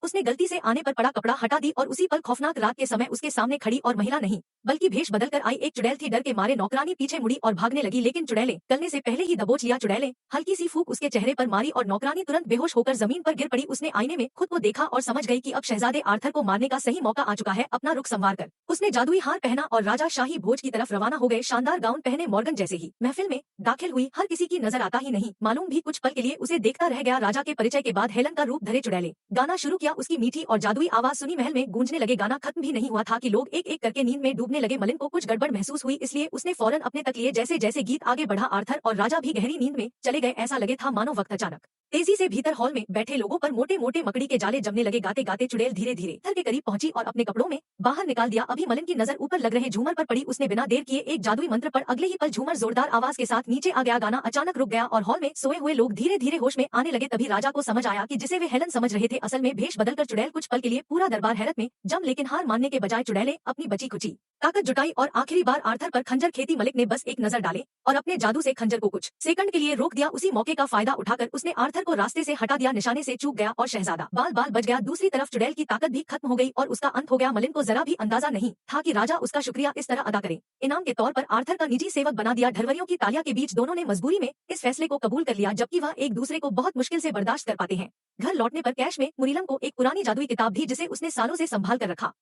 उसने गलती से आने पर पड़ा कपड़ा हटा दी और उसी पल खौफनाक रात के समय उसके सामने खड़ी और महिला नहीं बल्कि भेष बदलकर आई एक चुड़ैल थी। डर के मारे नौकरानी पीछे मुड़ी और भागने लगी, लेकिन चुड़ैले चलने से पहले ही दबोच लिया। चुड़ैले हल्की सी फूंक उसके चेहरे पर मारी और नौकरानी तुरंत बेहोश होकर जमीन पर गिर पड़ी। उसने आईने में खुद को देखा और समझ गई कि अब शहजादे आर्थर को मारने का सही मौका आ चुका है। अपना रुख संवार कर उसने जादुई हार पहना और राजा शाही भोज की तरफ रवाना हो गए। शानदार गाउन पहने मॉर्गन जैसे ही महफिल में दाखिल हुई, हर किसी की नजर आता ही नहीं मालूम भी कुछ पल के लिए उसे देखता रह गया। राजा के परिचय के बाद हेलन का रूप धरे चुड़ैले गाना शुरू किया। उसकी मीठी और जादुई आवाज सुनी महल में गूंजने लगे। गाना खत्म भी नहीं हुआ था कि लोग एक एक करके नींद में डूबने लगे। मलिन को कुछ गड़बड़ महसूस हुई, इसलिए उसने फौरन अपने तक लिए। जैसे जैसे गीत आगे बढ़ा आर्थर और राजा भी गहरी नींद में चले गए। ऐसा लगे था मानो वक्त अचानक तेजी से भीतर हॉल में बैठे लोगों पर मोटे मोटे मकड़ी के जाले जमने लगे। गाते गाते चुड़ैल धीरे धीरे थर के करीब पहुंची और अपने कपड़ों में बाहर निकाल दिया। अभी मलिन की नजर ऊपर लग रहे झूमर पर पड़ी। उसने बिना देर किए एक जादुई मंत्र पर अगले ही पल झूमर जोरदार आवाज के साथ नीचे आ गया। गाना अचानक रुक गया और हॉल में सोए हुए लोग धीरे धीरे होश में आने लगे। तभी राजा को समझ आया कि जिसे वे हेलन समझ रहे थे असल में भेष बदलकर चुड़ैल। कुछ पल के लिए पूरा दरबार हैरत में जम, लेकिन हार मानने के बजाय चुड़ैले अपनी बची खुची ताकत जुटाई और आखिरी बार आर्थर पर खंजर खेती। मलिक ने बस एक नजर डाले और अपने जादू से खंजर को कुछ सेकंड के लिए रोक दिया। उसी मौके का फायदा उठाकर उसने आर्थर को रास्ते से हटा दिया। निशाने से चूक गया और शहजादा बाल बाल बच गया। दूसरी तरफ चुड़ैल की ताकत भी खत्म हो गई और उसका अंत हो गया। मलिन को जरा भी अंदाजा नहीं था कि राजा उसका शुक्रिया इस तरह अदा करे। इनाम के तौर पर आर्थर का निजी सेवक बना दिया। ढरवरियों की तालियां के बीच दोनों ने मजबूरी में इस फैसले को कबूल कर लिया, जबकि वह एक दूसरे को बहुत मुश्किल से बर्दाश्त कर पाते हैं। घर लौटने पर कैश में मुरीलम को एक पुरानी जादुई किताब दी जिसे उसने सालों से संभाल कर रखा।